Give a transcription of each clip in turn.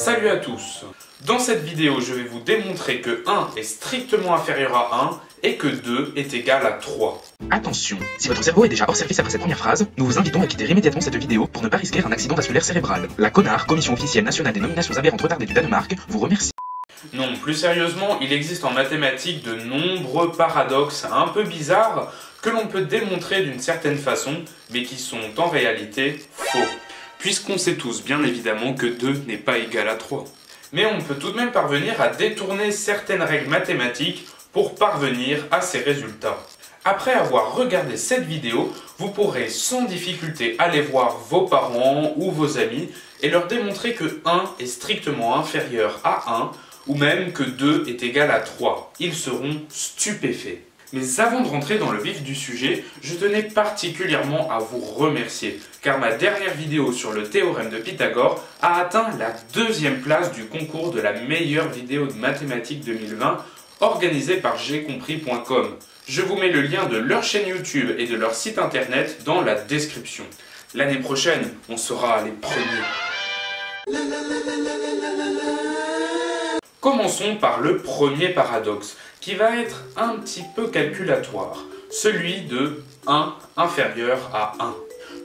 Salut à tous. Dans cette vidéo, je vais vous démontrer que 1 est strictement inférieur à 1 et que 2 est égal à 3. Attention, si votre cerveau est déjà hors service après cette première phrase, nous vous invitons à quitter immédiatement cette vidéo pour ne pas risquer un accident vasculaire cérébral. La CONAR, Commission officielle nationale des nominations aberrantes retardées du Danemark, vous remercie. Non, plus sérieusement, il existe en mathématiques de nombreux paradoxes un peu bizarres que l'on peut démontrer d'une certaine façon, mais qui sont en réalité faux. Puisqu'on sait tous bien évidemment que 2 n'est pas égal à 3. Mais on peut tout de même parvenir à détourner certaines règles mathématiques pour parvenir à ces résultats. Après avoir regardé cette vidéo, vous pourrez sans difficulté aller voir vos parents ou vos amis et leur démontrer que 1 est strictement inférieur à 1 ou même que 2 est égal à 3. Ils seront stupéfaits. Mais avant de rentrer dans le vif du sujet, je tenais particulièrement à vous remercier, car ma dernière vidéo sur le théorème de Pythagore a atteint la 2e place du concours de la meilleure vidéo de mathématiques 2020, organisé par jcompris.com. Je vous mets le lien de leur chaîne YouTube et de leur site internet dans la description. L'année prochaine, on sera les premiers. Commençons par le premier paradoxe, qui va être un petit peu calculatoire, celui de 1 inférieur à 1.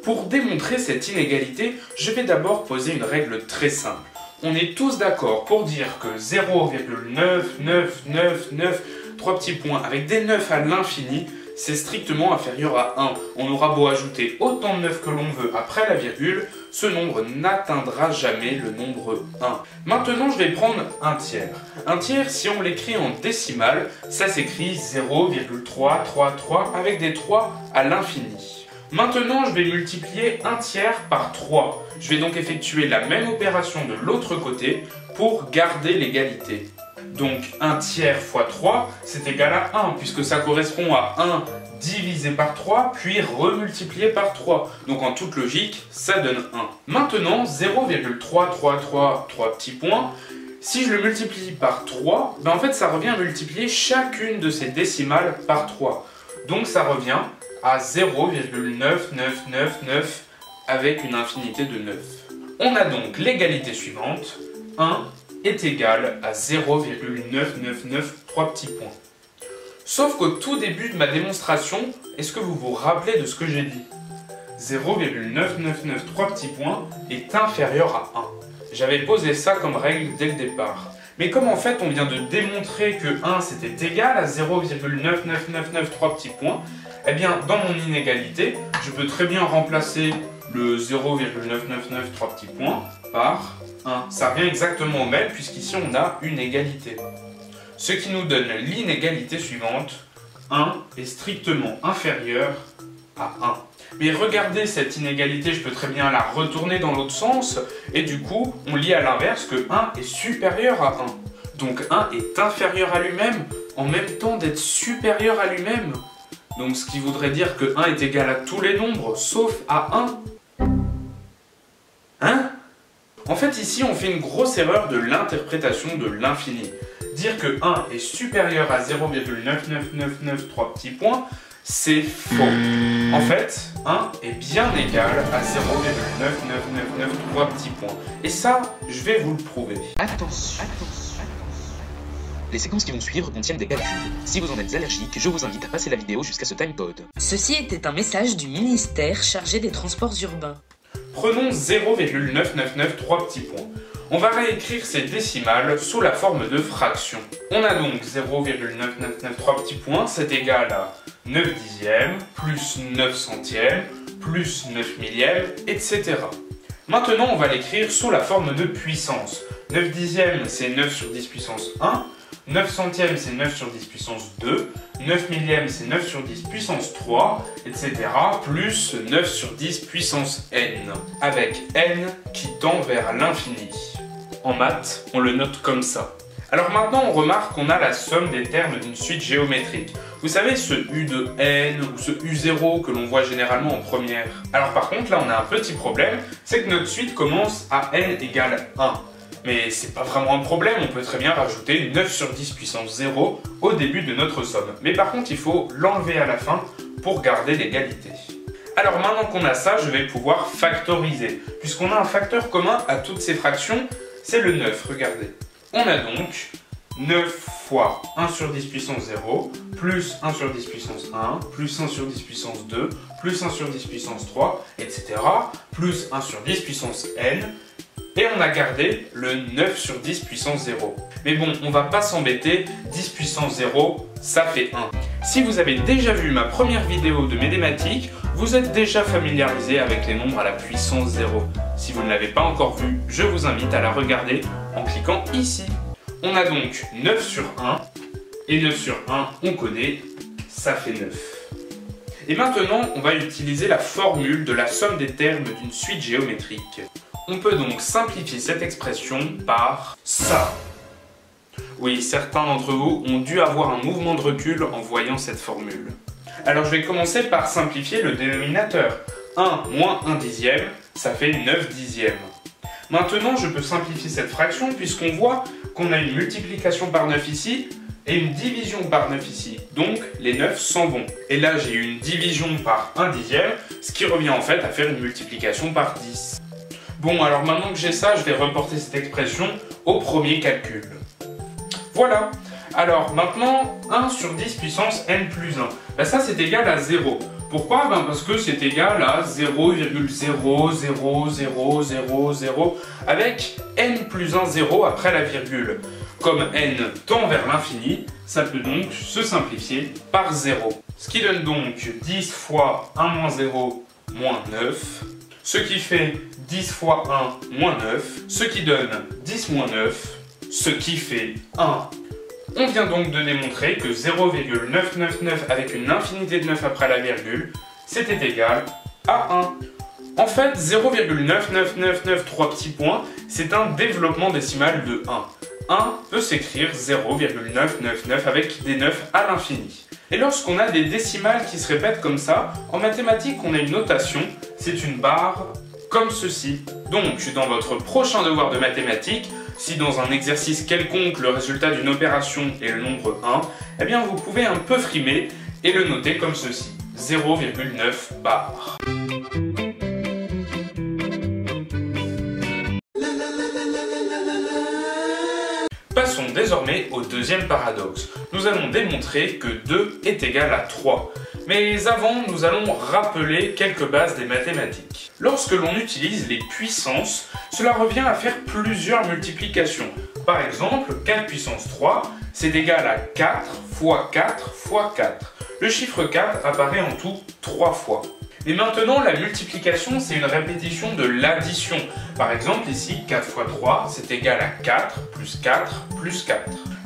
Pour démontrer cette inégalité, je vais d'abord poser une règle très simple. On est tous d'accord pour dire que 0,99993 petits points avec des 9 à l'infini, c'est strictement inférieur à 1. On aura beau ajouter autant de 9 que l'on veut après la virgule, ce nombre n'atteindra jamais le nombre 1. Maintenant, je vais prendre un tiers. Un tiers, si on l'écrit en décimale, ça s'écrit 0,333 avec des 3 à l'infini. Maintenant, je vais multiplier un tiers par 3. Je vais donc effectuer la même opération de l'autre côté pour garder l'égalité. Donc 1 tiers fois 3, c'est égal à 1, puisque ça correspond à 1 divisé par 3, puis remultiplié par 3. Donc en toute logique, ça donne 1. Maintenant, 0,333 petits points, si je le multiplie par 3, en fait ça revient à multiplier chacune de ces décimales par 3. Donc ça revient à 0,9999 avec une infinité de 9. On a donc l'égalité suivante, 1 est égal à 0,9993 petits points. Sauf qu'au tout début de ma démonstration, est-ce que vous vous rappelez de ce que j'ai dit? 0,9993 petits points est inférieur à 1. J'avais posé ça comme règle dès le départ. Mais comme en fait on vient de démontrer que 1 c'était égal à 0,99993 petits points, eh bien dans mon inégalité, je peux très bien remplacer le 0,9993 petits points par 1. Ça revient exactement au même puisqu'ici on a une égalité. Ce qui nous donne l'inégalité suivante, 1 est strictement inférieur à 1. Mais regardez cette inégalité, je peux très bien la retourner dans l'autre sens et du coup on lit à l'inverse que 1 est supérieur à 1. Donc 1 est inférieur à lui-même en même temps d'être supérieur à lui-même. Donc ce qui voudrait dire que 1 est égal à tous les nombres sauf à 1. Hein? En fait, ici, on fait une grosse erreur de l'interprétation de l'infini. Dire que 1 est supérieur à 0,99993 petits points, c'est faux. En fait, 1 est bien égal à 0,99993 petits points. Et ça, je vais vous le prouver. Attention. Les séquences qui vont suivre contiennent des calculs. Si vous en êtes allergique, je vous invite à passer la vidéo jusqu'à ce timecode. Ceci était un message du ministère chargé des transports urbains. Prenons 0,9993 petits points. On va réécrire ces décimales sous la forme de fractions. On a donc 0,9993 petits points, c'est égal à 9 dixièmes, plus 9 centièmes, plus 9 millièmes, etc. Maintenant, on va l'écrire sous la forme de puissance. 9 dixièmes, c'est 9 sur 10 puissance 1. 9 centièmes, c'est 9 sur 10 puissance 2. 9 millièmes, c'est 9 sur 10 puissance 3, etc. Plus 9 sur 10 puissance n, avec n qui tend vers l'infini. En maths, on le note comme ça. Alors maintenant, on remarque qu'on a la somme des termes d'une suite géométrique. Vous savez, ce u de n ou ce u0 que l'on voit généralement en première. Alors par contre, là, on a un petit problème, c'est que notre suite commence à n égale 1. Mais c'est pas vraiment un problème, on peut très bien rajouter 9 sur 10 puissance 0 au début de notre somme. Mais par contre, il faut l'enlever à la fin pour garder l'égalité. Alors maintenant qu'on a ça, je vais pouvoir factoriser. Puisqu'on a un facteur commun à toutes ces fractions, c'est le 9, regardez. On a donc 9 fois 1 sur 10 puissance 0, plus 1 sur 10 puissance 1, plus 1 sur 10 puissance 2, plus 1 sur 10 puissance 3, etc. plus 1 sur 10 puissance n, et on a gardé le 9 sur 10 puissance 0. Mais bon, on va pas s'embêter, 10 puissance 0, ça fait 1. Si vous avez déjà vu ma première vidéo de Médématique, vous êtes déjà familiarisé avec les nombres à la puissance 0. Si vous ne l'avez pas encore vu, je vous invite à la regarder en cliquant ici. On a donc 9 sur 1, et 9 sur 1, on connaît, ça fait 9. Et maintenant, on va utiliser la formule de la somme des termes d'une suite géométrique. On peut donc simplifier cette expression par ça. Oui, certains d'entre vous ont dû avoir un mouvement de recul en voyant cette formule. Alors je vais commencer par simplifier le dénominateur. 1 moins 1 dixième, ça fait 9 dixièmes. Maintenant, je peux simplifier cette fraction puisqu'on voit qu'on a une multiplication par 9 ici et une division par 9 ici. Donc, les 9 s'en vont. Et là, j'ai une division par 1 dixième, ce qui revient en fait à faire une multiplication par 10. Bon, alors maintenant que j'ai ça, je vais reporter cette expression au premier calcul. Voilà. Alors maintenant, 1 sur 10 puissance n plus 1. Ben ça, c'est égal à 0. Pourquoi? Ben parce que c'est égal à 0,00000 avec n plus 1 0 après la virgule. Comme n tend vers l'infini, ça peut donc se simplifier par 0. Ce qui donne donc 10 fois 1 moins 0 moins 9, ce qui fait 10 fois 1 moins 9, ce qui donne 10 moins 9, ce qui fait 1. On vient donc de démontrer que 0,999 avec une infinité de 9 après la virgule, c'était égal à 1. En fait, 0,99993 petits points, c'est un développement décimal de 1. 1 peut s'écrire 0,999 avec des 9 à l'infini. Et lorsqu'on a des décimales qui se répètent comme ça, en mathématiques on a une notation, c'est une barre comme ceci. Donc dans votre prochain devoir de mathématiques, si dans un exercice quelconque le résultat d'une opération est le nombre 1, eh bien vous pouvez un peu frimer et le noter comme ceci, 0,9 barres. Passons désormais au deuxième paradoxe. Nous allons démontrer que 2 est égal à 3. Mais avant, nous allons rappeler quelques bases des mathématiques. Lorsque l'on utilise les puissances, cela revient à faire plusieurs multiplications. Par exemple, 4 puissance 3, c'est égal à 4 fois 4 fois 4. Le chiffre 4 apparaît en tout 3 fois. Et maintenant, la multiplication, c'est une répétition de l'addition. Par exemple, ici, 4 fois 3, c'est égal à 4 plus 4 plus 4.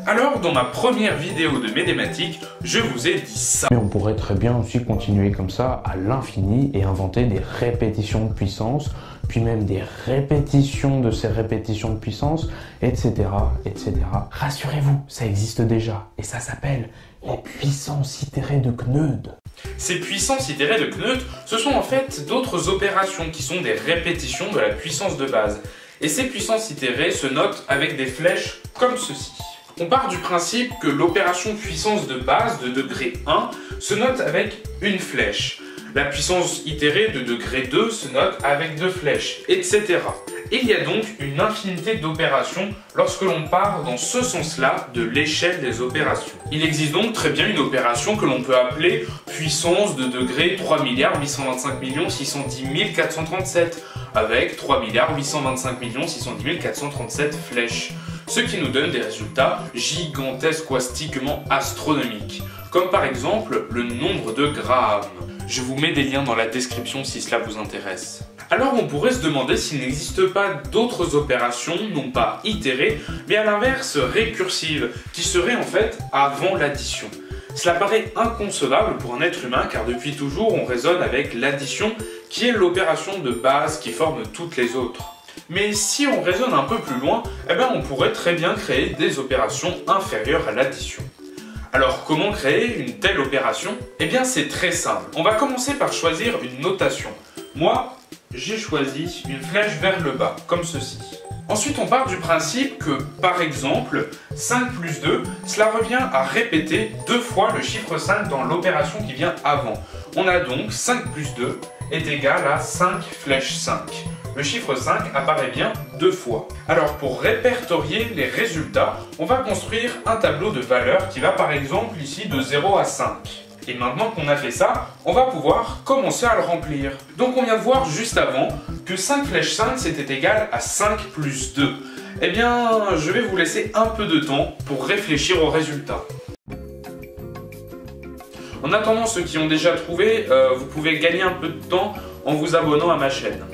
Alors, dans ma première vidéo de Médématique, je vous ai dit ça. Mais on pourrait très bien aussi continuer comme ça à l'infini et inventer des répétitions de puissance, puis même des répétitions de ces répétitions de puissance, etc., etc. Rassurez-vous, ça existe déjà et ça s'appelle la puissance itérée de Kneud. Ces puissances itérées de Kneud, ce sont en fait d'autres opérations qui sont des répétitions de la puissance de base. Et ces puissances itérées se notent avec des flèches comme ceci. On part du principe que l'opération puissance de base de degré 1 se note avec une flèche. La puissance itérée de degré 2 se note avec 2 flèches, etc. Il y a donc une infinité d'opérations lorsque l'on part dans ce sens-là de l'échelle des opérations. Il existe donc très bien une opération que l'on peut appeler puissance de degré 3 825 610 437 avec 3 825 610 437 flèches. Ce qui nous donne des résultats gigantesquastiquement astronomiques, comme par exemple le nombre de Graham. Je vous mets des liens dans la description si cela vous intéresse. Alors on pourrait se demander s'il n'existe pas d'autres opérations, non pas itérées, mais à l'inverse récursives, qui seraient en fait avant l'addition. Cela paraît inconcevable pour un être humain car depuis toujours on raisonne avec l'addition qui est l'opération de base qui forme toutes les autres. Mais si on raisonne un peu plus loin, eh bien on pourrait très bien créer des opérations inférieures à l'addition. Alors comment créer une telle opération? Eh bien c'est très simple. On va commencer par choisir une notation. Moi, j'ai choisi une flèche vers le bas, comme ceci. Ensuite, on part du principe que, par exemple, 5 plus 2, cela revient à répéter 2 fois le chiffre 5 dans l'opération qui vient avant. On a donc 5 plus 2 est égal à 5 flèche 5. Le chiffre 5 apparaît bien 2 fois. Alors, pour répertorier les résultats, on va construire un tableau de valeurs qui va par exemple ici de 0 à 5. Et maintenant qu'on a fait ça, on va pouvoir commencer à le remplir. Donc on vient de voir juste avant que 5 flèche 5 c'était égal à 5 plus 2. Eh bien, je vais vous laisser un peu de temps pour réfléchir au résultat. En attendant, ceux qui ont déjà trouvé, vous pouvez gagner un peu de temps en vous abonnant à ma chaîne.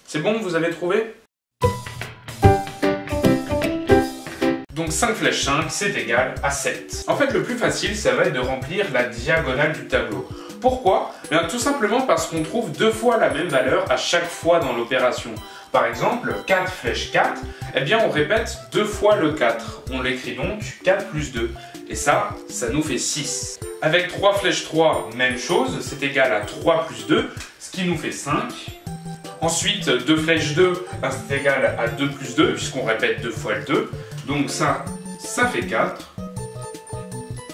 C'est bon, vous avez trouvé ? Donc 5 flèche 5, c'est égal à 7. En fait, le plus facile, ça va être de remplir la diagonale du tableau. Pourquoi ? Bien, tout simplement parce qu'on trouve 2 fois la même valeur à chaque fois dans l'opération. Par exemple, 4 flèche 4, eh bien on répète 2 fois le 4. On l'écrit donc 4 plus 2. Et ça nous fait 6. Avec 3 flèche 3, même chose, c'est égal à 3 plus 2, ce qui nous fait 5. Ensuite, 2 flèche 2, c'est égal à 2 plus 2, puisqu'on répète 2 fois le 2. Donc ça fait 4.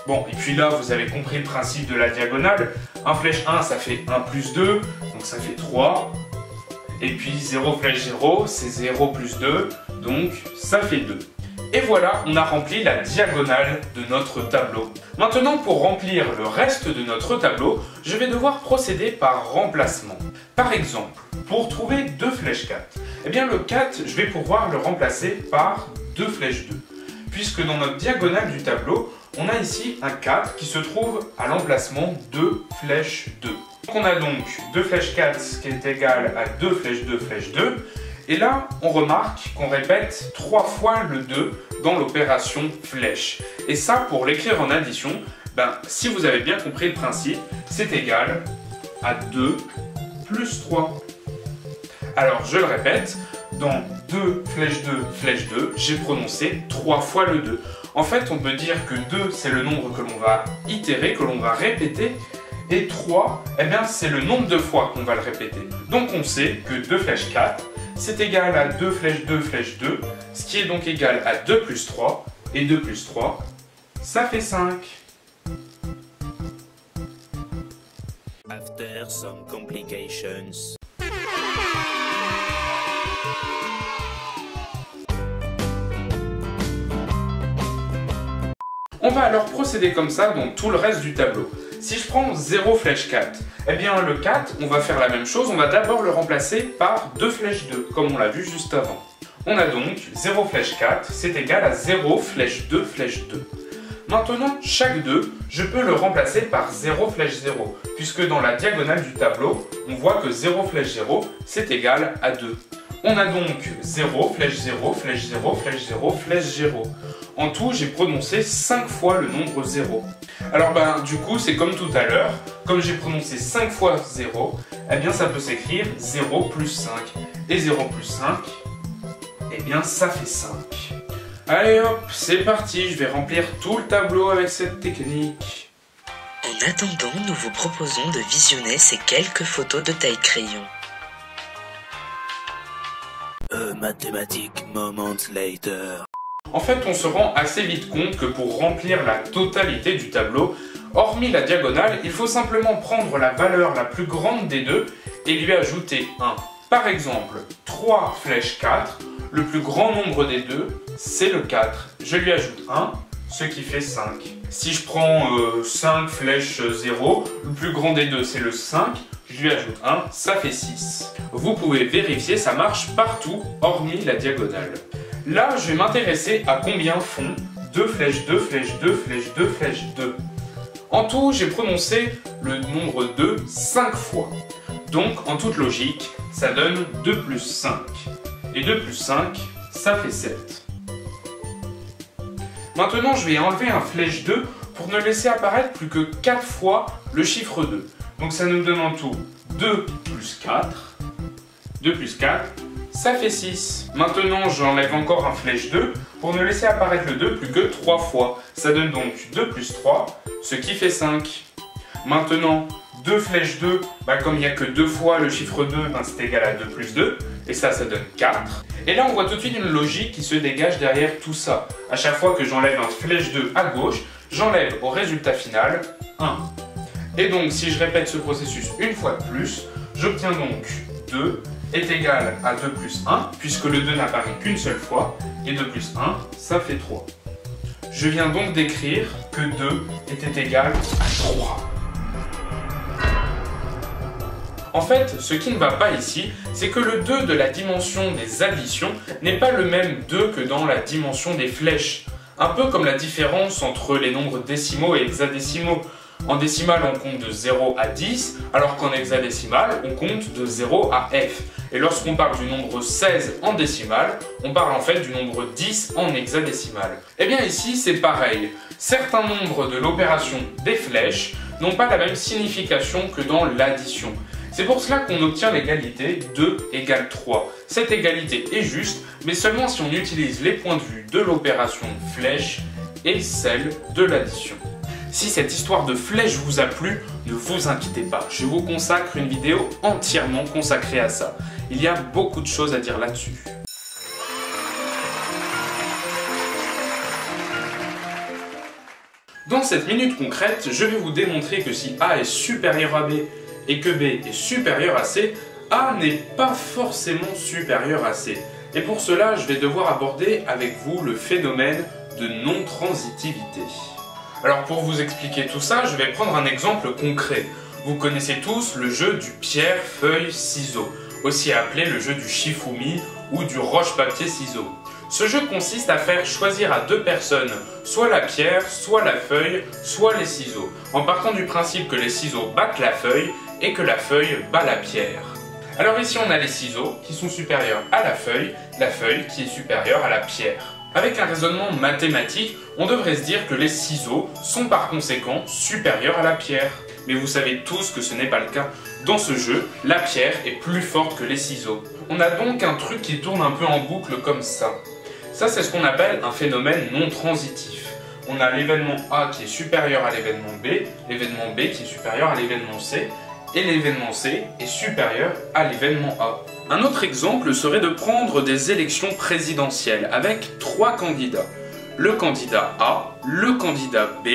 Bon, et puis là, vous avez compris le principe de la diagonale. 1 flèche 1, ça fait 1 plus 2, donc ça fait 3. Et puis 0 flèche 0, c'est 0 plus 2, donc ça fait 2. Et voilà, on a rempli la diagonale de notre tableau. Maintenant, pour remplir le reste de notre tableau, je vais devoir procéder par remplacement. Par exemple, pour trouver 2 flèche 4, eh bien le 4, je vais pouvoir le remplacer par 2 flèche 2. Puisque dans notre diagonale du tableau, on a ici un 4 qui se trouve à l'emplacement 2 flèche 2. Donc on a donc 2 flèche 4 qui est égal à 2 flèche 2 flèche 2. Et là, on remarque qu'on répète 3 fois le 2 dans l'opération flèche. Et ça, pour l'écrire en addition, si vous avez bien compris le principe, c'est égal à 2 plus 3. Alors, je le répète, dans 2 flèche 2, j'ai prononcé 3 fois le 2. En fait, on peut dire que 2, c'est le nombre que l'on va itérer, que l'on va répéter, et 3, eh bien, c'est le nombre de fois qu'on va le répéter. Donc, on sait que 2 flèche 4, c'est égal à 2 flèche 2 flèche 2, ce qui est donc égal à 2 plus 3, et 2 plus 3, ça fait 5. After some complications. On va alors procéder comme ça dans tout le reste du tableau. Si je prends 0 flèche 4, eh bien le 4, on va faire la même chose, on va d'abord le remplacer par 2 flèche 2, comme on l'a vu juste avant. On a donc 0 flèche 4, c'est égal à 0 flèche 2 flèche 2. Maintenant, chaque 2, je peux le remplacer par 0 flèche 0, puisque dans la diagonale du tableau, on voit que 0 flèche 0, c'est égal à 2. On a donc 0 flèche 0 flèche 0 flèche 0 flèche 0. En tout, j'ai prononcé 5 fois le nombre 0. Alors du coup, c'est comme tout à l'heure, comme j'ai prononcé 5 fois 0, eh bien ça peut s'écrire 0 plus 5. Et 0 plus 5, eh bien ça fait 5. Allez hop, c'est parti, je vais remplir tout le tableau avec cette technique. En attendant, nous vous proposons de visionner ces quelques photos de taille crayon. Mathématiques moments later. En fait, on se rend assez vite compte que pour remplir la totalité du tableau, hormis la diagonale, il faut simplement prendre la valeur la plus grande des deux et lui ajouter 1. Par exemple, 3 flèche 4, le plus grand nombre des deux, c'est le 4. Je lui ajoute 1, ce qui fait 5. Si je prends 5 flèche 0, le plus grand des deux, c'est le 5. Je lui ajoute 1, ça fait 6. Vous pouvez vérifier, ça marche partout, hormis la diagonale. Là, je vais m'intéresser à combien font 2 flèche 2 flèche 2 flèche 2 flèche 2. En tout, j'ai prononcé le nombre 2 5 fois. Donc, en toute logique, ça donne 2 plus 5. Et 2 plus 5, ça fait 7. Maintenant, je vais enlever un flèche 2 pour ne laisser apparaître plus que 4 fois le chiffre 2. Donc ça nous donne en tout 2 plus 4. 2 plus 4, ça fait 6. Maintenant, j'enlève encore un flèche 2 pour ne laisser apparaître le 2 plus que 3 fois. Ça donne donc 2 plus 3, ce qui fait 5. Maintenant, 2 flèches 2, comme il n'y a que 2 fois le chiffre 2, c'est égal à 2 plus 2, et ça donne 4. Et là, on voit tout de suite une logique qui se dégage derrière tout ça. À chaque fois que j'enlève un flèche 2 à gauche, j'enlève au résultat final 1. Et donc, si je répète ce processus une fois de plus, j'obtiens donc 2 est égal à 2 plus 1, puisque le 2 n'apparaît qu'une seule fois, et 2 plus 1, ça fait 3. Je viens donc d'écrire que 2 était égal à 3. En fait, ce qui ne va pas ici, c'est que le 2 de la dimension des additions n'est pas le même 2 que dans la dimension des flèches. Un peu comme la différence entre les nombres décimaux et hexadécimaux. En décimal, on compte de 0 à 10, alors qu'en hexadécimal, on compte de 0 à f. Et lorsqu'on parle du nombre 16 en décimal, on parle en fait du nombre 10 en hexadécimal. Et bien ici, c'est pareil. Certains nombres de l'opération des flèches n'ont pas la même signification que dans l'addition. C'est pour cela qu'on obtient l'égalité 2 égale 3. Cette égalité est juste, mais seulement si on utilise les points de vue de l'opération flèche et celle de l'addition. Si cette histoire de flèche vous a plu, ne vous inquiétez pas, je vous consacre une vidéo entièrement consacrée à ça. Il y a beaucoup de choses à dire là-dessus. Dans cette minute concrète, je vais vous démontrer que si A est supérieur à B et que B est supérieur à C, A n'est pas forcément supérieur à C. Et pour cela, je vais devoir aborder avec vous le phénomène de non-transitivité. Alors pour vous expliquer tout ça, je vais prendre un exemple concret. Vous connaissez tous le jeu du pierre, feuille, ciseaux, aussi appelé le jeu du shifumi ou du roche-papier-ciseaux. Ce jeu consiste à faire choisir à 2 personnes, soit la pierre, soit la feuille, soit les ciseaux, en partant du principe que les ciseaux battent la feuille et que la feuille bat la pierre. Alors ici on a les ciseaux qui sont supérieurs à la feuille qui est supérieure à la pierre. Avec un raisonnement mathématique, on devrait se dire que les ciseaux sont par conséquent supérieurs à la pierre. Mais vous savez tous que ce n'est pas le cas. Dans ce jeu, la pierre est plus forte que les ciseaux. On a donc un truc qui tourne un peu en boucle comme ça. Ça, c'est ce qu'on appelle un phénomène non transitif. On a l'événement A qui est supérieur à l'événement B qui est supérieur à l'événement C, et l'événement C est supérieur à l'événement A. Un autre exemple serait de prendre des élections présidentielles avec 3 candidats. Le candidat A, le candidat B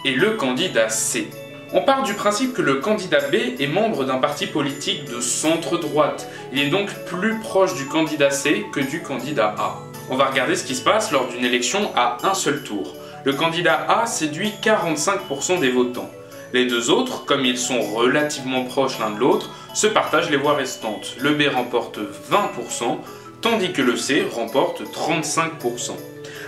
et le candidat C. On part du principe que le candidat B est membre d'un parti politique de centre-droite. Il est donc plus proche du candidat C que du candidat A. On va regarder ce qui se passe lors d'une élection à un seul tour. Le candidat A séduit 45% des votants. Les deux autres, comme ils sont relativement proches l'un de l'autre, se partagent les voix restantes. Le B remporte 20%, tandis que le C remporte 35%.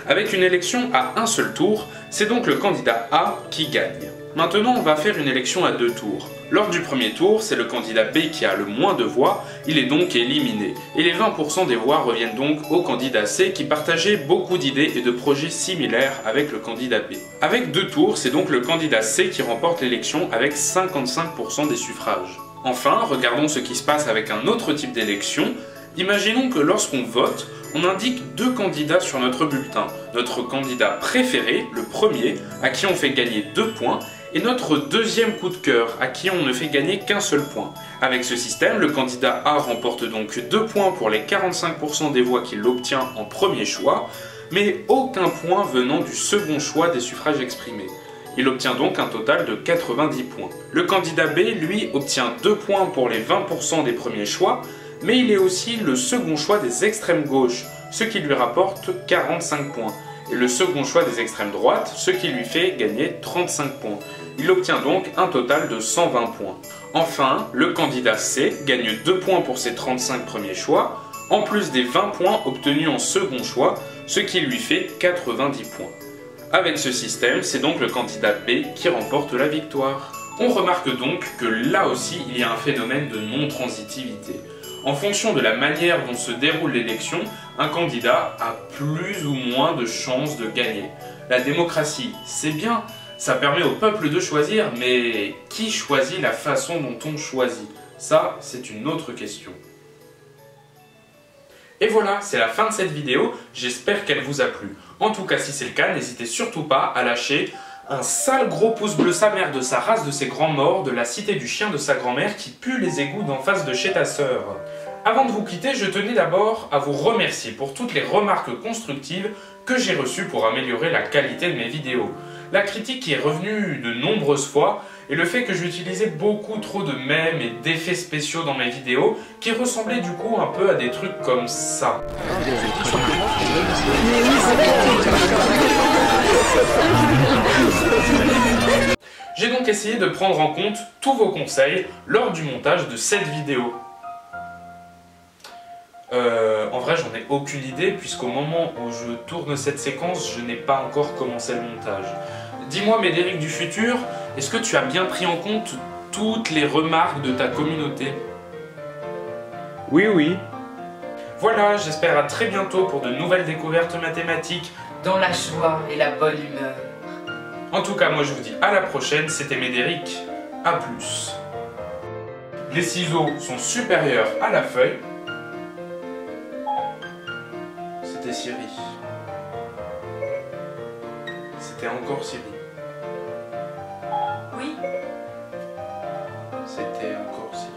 Avec une élection à un seul tour, c'est donc le candidat A qui gagne. Maintenant, on va faire une élection à 2 tours. Lors du premier tour, c'est le candidat B qui a le moins de voix, il est donc éliminé. Et les 20% des voix reviennent donc au candidat C qui partageait beaucoup d'idées et de projets similaires avec le candidat B. Avec 2 tours, c'est donc le candidat C qui remporte l'élection avec 55% des suffrages. Enfin, regardons ce qui se passe avec un autre type d'élection. Imaginons que lorsqu'on vote, on indique 2 candidats sur notre bulletin. Notre candidat préféré, le premier, à qui on fait gagner 2 points, et notre deuxième coup de cœur, à qui on ne fait gagner qu'un seul point. Avec ce système, le candidat A remporte donc 2 points pour les 45% des voix qu'il obtient en premier choix, mais aucun point venant du second choix des suffrages exprimés. Il obtient donc un total de 90 points. Le candidat B, lui, obtient 2 points pour les 20% des premiers choix, mais il est aussi le second choix des extrêmes gauches, ce qui lui rapporte 45 points, et le second choix des extrêmes droites, ce qui lui fait gagner 35 points. Il obtient donc un total de 120 points. Enfin, le candidat C gagne 2 points pour ses 35 premiers choix, en plus des 20 points obtenus en second choix, ce qui lui fait 90 points. Avec ce système, c'est donc le candidat B qui remporte la victoire. On remarque donc que là aussi, il y a un phénomène de non-transitivité. En fonction de la manière dont se déroule l'élection, un candidat a plus ou moins de chances de gagner. La démocratie, c'est bien, ça permet au peuple de choisir, mais qui choisit la façon dont on choisit? Ça, c'est une autre question. Et voilà, c'est la fin de cette vidéo, j'espère qu'elle vous a plu. En tout cas, si c'est le cas, n'hésitez surtout pas à lâcher Un sale gros pouce bleu sa mère de sa race de ses grands morts, de la cité du chien de sa grand-mère qui pue les égouts d'en face de chez ta sœur. Avant de vous quitter, je tenais d'abord à vous remercier pour toutes les remarques constructives que j'ai reçues pour améliorer la qualité de mes vidéos. La critique qui est revenue de nombreuses fois et le fait que j'utilisais beaucoup trop de mèmes et d'effets spéciaux dans mes vidéos qui ressemblaient du coup un peu à des trucs comme ça. J'ai donc essayé de prendre en compte tous vos conseils lors du montage de cette vidéo. En vrai, j'en ai aucune idée puisqu'au moment où je tourne cette séquence, je n'ai pas encore commencé le montage. Dis-moi, Médéric du futur, est-ce que tu as bien pris en compte toutes les remarques de ta communauté? Oui, oui. Voilà, j'espère à très bientôt pour de nouvelles découvertes mathématiques. Dans la joie et la bonne humeur. En tout cas, moi je vous dis à la prochaine, c'était Médéric, à plus. Les ciseaux sont supérieurs à la feuille. C'était Siri. C'était encore Siri. Oui. C'était encore Siri.